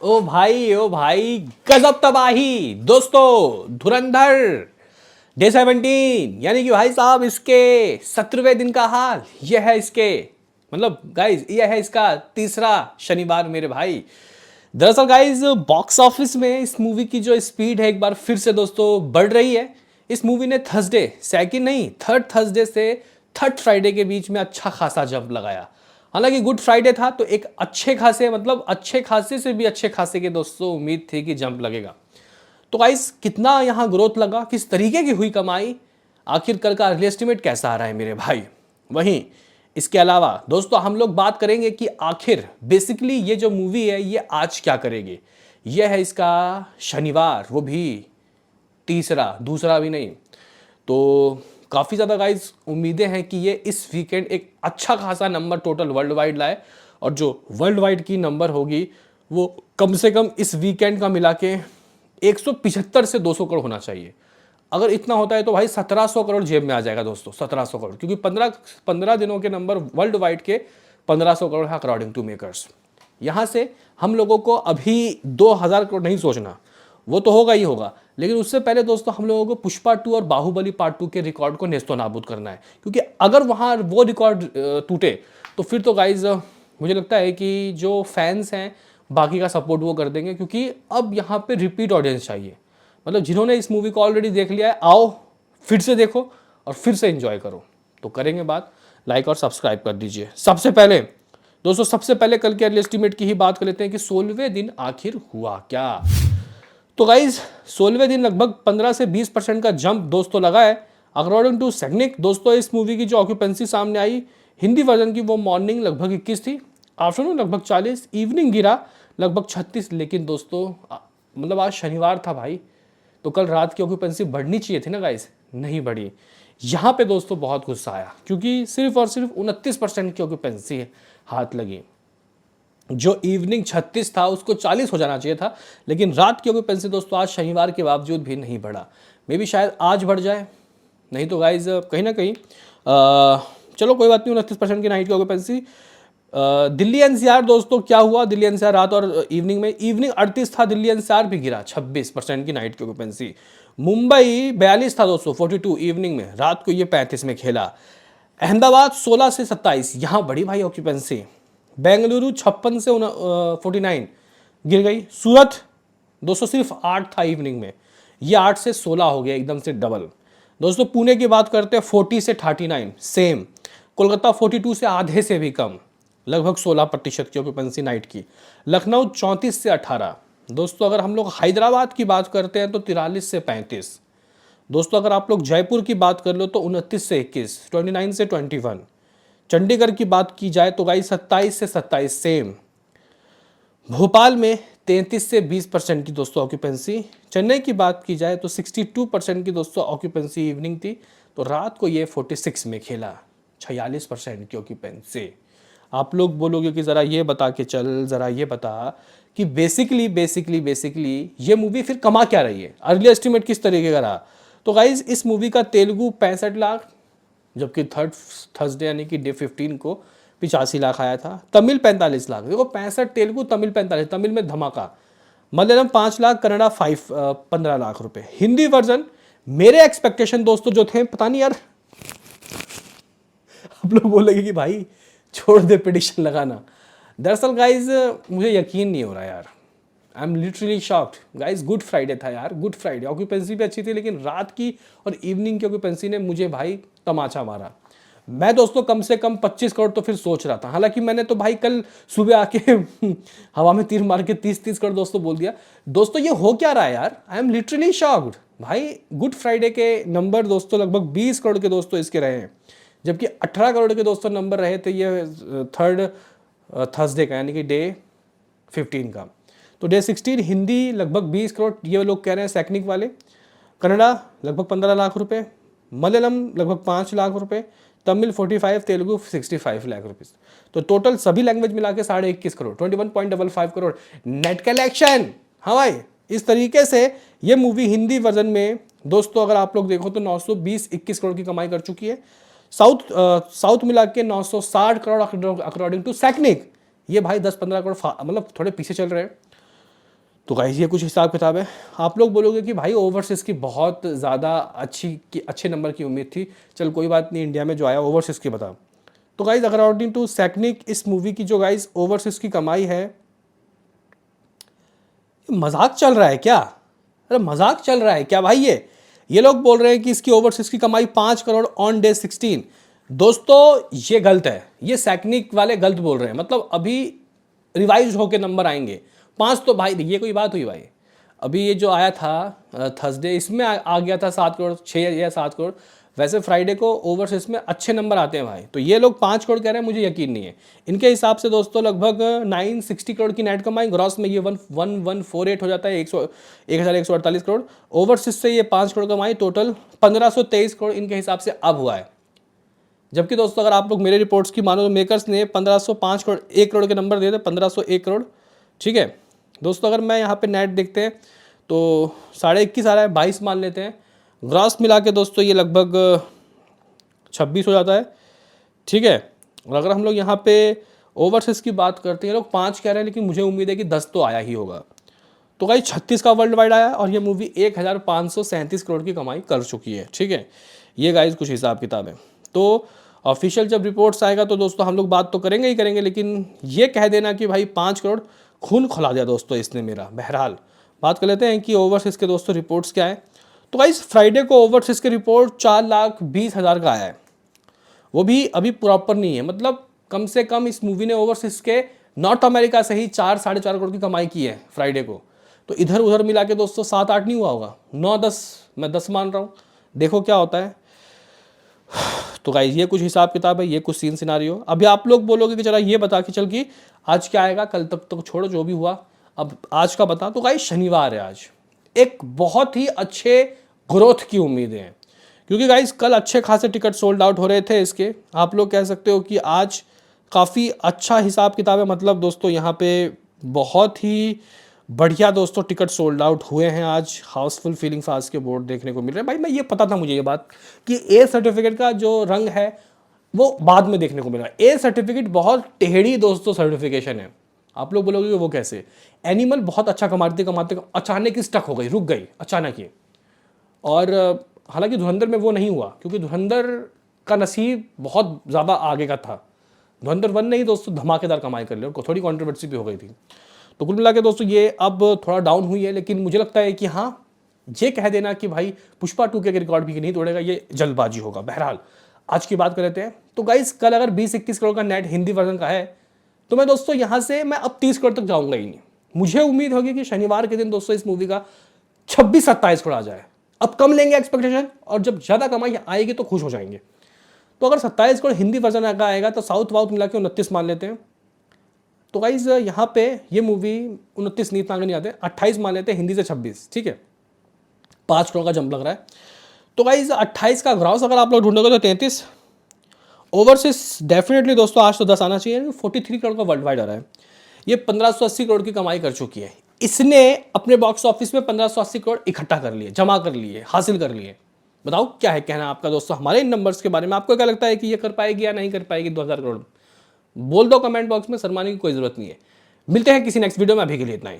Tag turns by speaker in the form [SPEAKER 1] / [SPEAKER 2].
[SPEAKER 1] ओ भाई गजब तबाही दोस्तों। धुरंधर डे 17 यानी कि भाई साहब इसके 17वें दिन का हाल यह है इसके मतलब गाइज यह है इसका तीसरा शनिवार मेरे भाई। दरअसल गाइज बॉक्स ऑफिस में इस मूवी की जो स्पीड है एक बार फिर से दोस्तों बढ़ रही है। इस मूवी ने थर्सडे सेकंड नहीं थर्ड थर्सडे से थर्ड फ्राइडे के बीच में अच्छा खासा जंप लगाया। हालांकि गुड फ्राइडे था तो एक अच्छे खासे मतलब अच्छे खासे से भी अच्छे खासे के दोस्तों उम्मीद थी कि जंप लगेगा। तो गाइस कितना यहाँ ग्रोथ लगा, किस तरीके की हुई कमाई, आखिर कल का अर्ली एस्टिमेट कैसा आ रहा है मेरे भाई। वहीं इसके अलावा दोस्तों हम लोग बात करेंगे कि आखिर बेसिकली ये जो मूवी है ये आज क्या करेगी। यह है इसका शनिवार, वो भी तीसरा, दूसरा भी नहीं। तो काफ़ी ज़्यादा गाइज उम्मीदें हैं कि ये इस वीकेंड एक अच्छा खासा नंबर टोटल वर्ल्ड वाइड लाए और जो वर्ल्ड वाइड की नंबर होगी वो कम से कम इस वीकेंड का मिला के 175 से 200 करोड़ होना चाहिए। अगर इतना होता है तो भाई 1700 करोड़ जेब में आ जाएगा दोस्तों, 1700 करोड़, क्योंकि 15 दिनों के नंबर वर्ल्ड वाइड के 1500 करोड़ है अकॉर्डिंग टू मेकर्स। यहाँ से हम लोगों को अभी 2000 करोड़ नहीं सोचना, वो तो होगा ही होगा, लेकिन उससे पहले दोस्तों हम लोगों को पुष्पा 2 और बाहुबली पार्ट 2 के रिकॉर्ड को नेस्तो नाबूद करना है। क्योंकि अगर वहाँ वो रिकॉर्ड टूटे तो फिर तो गाइज मुझे लगता है कि जो फैंस हैं बाकी का सपोर्ट वो कर देंगे, क्योंकि अब यहाँ पे रिपीट ऑडियंस चाहिए। मतलब जिन्होंने इस मूवी को ऑलरेडी देख लिया है आओ फिर से देखो और फिर से एंजॉय करो। तो करेंगे बात, लाइक और सब्सक्राइब कर दीजिए। सबसे पहले दोस्तों सबसे पहले कल के अर्ली एस्टीमेट की ही बात कर लेते हैं कि 16वें दिन आखिर हुआ क्या। तो गाइज 16वें दिन लगभग 15 से 20% का जंप दोस्तों लगा है अकॉर्डिंग टू सेगनिक। दोस्तों इस मूवी की जो ऑक्यूपेंसी सामने आई हिंदी वर्जन की वो मॉर्निंग लगभग 21 थी, आफ्टरनून लगभग 40, इवनिंग गिरा लगभग 36। लेकिन दोस्तों मतलब आज शनिवार था भाई, तो कल रात की ऑक्यूपेंसी बढ़नी चाहिए थी ना गाइज, नहीं बढ़ी। यहाँ पे दोस्तों बहुत गुस्सा आया क्योंकि सिर्फ और सिर्फ 29% की ऑक्यूपेंसी हाथ लगी। जो इवनिंग 36 था उसको 40 हो जाना चाहिए था, लेकिन रात की ऑक्यूपेंसी दोस्तों आज शनिवार के बावजूद भी नहीं बढ़ा। मे भी शायद आज बढ़ जाए, नहीं तो गाइज कहीं ना कहीं चलो कोई बात नहीं। 29% की नाइट की ऑक्यूपेंसी। दिल्ली एनसीआर दोस्तों क्या हुआ, दिल्ली एनसीआर रात और इवनिंग में, इवनिंग 38 था, दिल्ली एनसीआर भी गिरा 26% की नाइट की ऑक्यूपेंसी। मुंबई 42 था दोस्तों 42 इवनिंग में, रात को ये 35 में खेला। अहमदाबाद 16 से 27 यहाँ बड़ी भाई ऑक्यूपेंसी। बेंगलुरु 56 से 49 गिर गई। सूरत दोस्तों सिर्फ 8 था इवनिंग में, ये 8 से 16 हो गया, एकदम से डबल। दोस्तों पुणे की बात करते हैं 40 से 39 सेम। कोलकाता 42 से आधे से भी कम, लगभग 16% की ऑक्यूपेंसी नाइट की। लखनऊ 34 से 18। दोस्तों अगर हम लोग हैदराबाद की बात करते हैं तो 43 से 35। दोस्तों अगर आप लोग जयपुर की बात कर लो तो 29 से 21, 29 से 21। चंडीगढ़ की बात की जाए तो गाइस 27 से 27 सेम। भोपाल में 33 से 20% की दोस्तों ऑक्यूपेंसी। चेन्नई की बात की जाए तो 62% की दोस्तों ऑक्यूपेंसी इवनिंग थी, तो रात को ये 46 में खेला, 46% की ऑक्यूपेंसी। आप लोग बोलोगे कि ज़रा ये बता के चल, ज़रा ये बता कि बेसिकली ये मूवी फिर कमा क्या रही है, अर्ली एस्टिमेट किस तरीके का रहा। तो गाइज इस मूवी का तेलुगु 65 लाख, जबकि थर्ड थर्सडे यानी कि डे 15 को 85 लाख आया था। तमिल 45 लाख, देखो 65 तेलुगु, तमिल 45, तमिल में धमाका। मलयालम 5 लाख, कन्नड़ा 15 लाख रुपए। हिंदी वर्जन मेरे एक्सपेक्टेशन दोस्तों जो थे, पता नहीं यार आप लोग बोलेंगे कि भाई छोड़ दे प्रेडिक्शन लगाना। दरअसल गाइज मुझे यकीन नहीं हो रहा यार, I am literally shocked guys. Good Friday था यार, गुड फ्राइडे, ऑक्यूपेंसी भी अच्छी थी, लेकिन रात की और इवनिंग की ऑक्यूपेंसी ने मुझे भाई तमाचा मारा। मैं दोस्तों कम से कम 25 करोड़ तो फिर सोच रहा था, हालांकि मैंने तो भाई कल सुबह आके हवा में तीर मार के 30 करोड़ दोस्तों बोल दिया। दोस्तों ये हो क्या रहा है यार, आई एम लिटरली शॉक्ड भाई। गुड फ्राइडे के नंबर दोस्तों लगभग 20 करोड़ के दोस्तों इसके रहे हैं, जबकि 18 करोड़ के दोस्तों नंबर रहे थे ये थर्ड थर्सडे का यानी कि डे 15 का। तो डे 16 हिंदी लगभग 20 करोड़ ये लोग कह रहे हैं सैकनिक वाले। कन्नड़ा लगभग 15 लाख रुपए, मलयालम लगभग 5 लाख रुपए, तमिल 45, तेलुगु 65 लाख रुपीस। तो टोटल सभी लैंग्वेज मिला के 21.5 करोड़, 21.55 करोड़ नेट कलेक्शन। हाँ भाई, इस तरीके से ये मूवी हिंदी वर्जन में दोस्तों अगर आप लोग देखो तो 920-21 करोड़ की कमाई कर चुकी है। साउथ मिला के 960 करोड़ अकॉर्डिंग टू सैकनिक। ये भाई 10-15 करोड़ मतलब थोड़े पीछे चल रहे हैं। तो गाइस ये कुछ हिसाब किताब है। आप लोग बोलोगे कि भाई ओवरसीज़ की बहुत ज़्यादा अच्छे नंबर की उम्मीद थी, चल कोई बात नहीं, इंडिया में जो आया ओवरसीज़ की बता। तो गाइस अकॉर्डिंग टू सेकनिक इस मूवी की जो गाइस ओवरसीज़ की कमाई है, मजाक चल रहा है क्या? अरे मजाक चल रहा है क्या भाई? ये लोग बोल रहे हैं कि इसकी ओवरसीज की कमाई 5 करोड़ ऑन डे 16। दोस्तों ये गलत है, ये सैकनिक वाले गलत बोल रहे हैं। मतलब अभी रिवाइज होके नंबर आएंगे 5। तो भाई ये कोई बात हुई भाई? अभी ये जो आया था थर्सडे, इसमें आ गया था 7 करोड़ 6 या 7 करोड़। वैसे फ्राइडे को ओवरसीज में अच्छे नंबर आते हैं भाई। तो ये लोग 5 करोड़ कह रहे हैं, मुझे यकीन नहीं है। इनके हिसाब से दोस्तों लगभग 960 करोड़ की नेट कमाई, ग्रॉस में ये 1148 हो जाता है, 1148 करोड़। ओवरसीज से ये 5 करोड़ कमाई, टोटल 1523 करोड़ इनके हिसाब से अब हुआ है। जबकि दोस्तों अगर आप लोग मेरे रिपोर्ट्स की मानो तो मेकर्स ने 1505 करोड़ 1 करोड़ के नंबर दिए थे, 1501 करोड़। ठीक है दोस्तों, अगर मैं यहाँ पे नेट देखते हैं तो 21.5 आ रहा है, 22 मान लेते हैं। ग्रॉस मिला के दोस्तों ये लगभग 26 हो जाता है। ठीक है, और अगर हम लोग यहाँ पे ओवरसीज की बात करते हैं, लोग 5 कह रहे हैं, लेकिन मुझे उम्मीद है कि 10 तो आया ही होगा। तो भाई 36 का वर्ल्ड वाइड आया और ये मूवी 1537 करोड़ की कमाई कर चुकी है। ठीक है, ये गाइज कुछ हिसाब किताब है। तो ऑफिशियल जब रिपोर्ट्स आएगा तो दोस्तों हम लोग बात तो करेंगे ही करेंगे, लेकिन ये कह देना कि भाई 5 करोड़ खून खुला दिया दोस्तों इसने मेरा। बहरहाल बात कर लेते हैं कि ओवरसीज के दोस्तों रिपोर्ट्स क्या है। तो गाइज फ्राइडे को ओवरसीज के रिपोर्ट 4,20,000 का आया है। वो भी अभी प्रॉपर नहीं है, मतलब कम से कम इस मूवी ने ओवरसीज के नॉर्थ अमेरिका से ही 4-4.5 करोड़ की कमाई की है फ्राइडे को। तो इधर उधर मिला के दोस्तों 7-8 नहीं हुआ होगा, 9-10, मैं 10 मान रहा हूँ। देखो क्या होता है। तो गाइस ये कुछ हिसाब किताब है, ये कुछ सीन सिनारियो। अभी आप लोग बोलोगे कि चला ये बता कि चल कि आज क्या आएगा, कल तक तो छोड़ो जो भी हुआ, अब आज का बता। तो गाइस शनिवार है आज, एक बहुत ही अच्छे ग्रोथ की उम्मीद है, क्योंकि गाइस कल अच्छे खासे टिकट सोल्ड आउट हो रहे थे इसके। आप लोग कह सकते हो कि आज काफ़ी अच्छा हिसाब किताब है। मतलब दोस्तों यहाँ पे बहुत ही बढ़िया दोस्तों टिकट सोल्ड आउट हुए हैं आज। हाउसफुल फीलिंग फास्ट के बोर्ड देखने को मिल रहे हैं। भाई मैं ये पता था मुझे ये बात कि ए सर्टिफिकेट का जो रंग है वो बाद में देखने को मिला। ए सर्टिफिकेट बहुत टेढ़ी दोस्तों सर्टिफिकेशन है। आप लोग बोलोगे वो कैसे? एनिमल बहुत अच्छा कमाते कमाते अचानक स्टक हो गई, रुक गई अचानक ही। और हालांकि धुरंधर में वो नहीं हुआ, क्योंकि धुरंधर का नसीब बहुत ज़्यादा आगे का था। धुरंधर 1 नहीं दोस्तों धमाकेदार कमाई कर लिया, थोड़ी कंट्रोवर्सी भी हो गई थी। तो कुल मिला के दोस्तों ये अब थोड़ा डाउन हुई है, लेकिन मुझे लगता है कि हाँ, ये कह देना कि भाई पुष्पा 2 के रिकॉर्ड भी नहीं तोड़ेगा, ये जल्दबाजी होगा। बहरहाल आज की बात कर लेते हैं। तो गाइस कल अगर 20-21 करोड़ का नेट हिंदी वर्जन का है, तो मैं दोस्तों यहाँ से मैं अब 30 करोड़ तक जाऊँगा ही नहीं। मुझे उम्मीद होगी कि शनिवार के दिन दोस्तों इस मूवी का 26-27 करोड़ आ जाए। अब कम लेंगे एक्सपेक्टेशन, और जब ज़्यादा कमाई आएगी तो खुश हो जाएंगे। तो अगर 27 करोड़ हिंदी वर्जन का आएगा तो साउथ वाउथ मिला के 29 मान लेते हैं। तो गाइज यहाँ पे ये मूवी 29 नीत मांगे नहीं आते, 28 मान लेते हैं, हिंदी से 26। ठीक है, 5 करोड़ का जंप लग रहा है। तो गाइज 28 का ग्रॉस अगर आप लोग ढूंढोगे तो 33। ओवरसीज डेफिनेटली दोस्तों आज तो 10 आना चाहिए। 43 करोड़ का वर्ल्ड वाइड आ रहा है। ये 1580 करोड़ की कमाई कर चुकी है। इसने अपने बॉक्स ऑफिस में 1580 करोड़ इकट्ठा कर लिए, जमा कर लिए, हासिल कर लिए। बताओ क्या है कहना आपका दोस्तों हमारे इन नंबर्स के बारे में? आपको क्या लगता है कि ये कर पाएगी या नहीं कर पाएगी 2000 करोड़? बोल दो कमेंट बॉक्स में, शर्माने की कोई जरूरत नहीं है। मिलते हैं किसी नेक्स्ट वीडियो में, अभी के लिए इतना ही।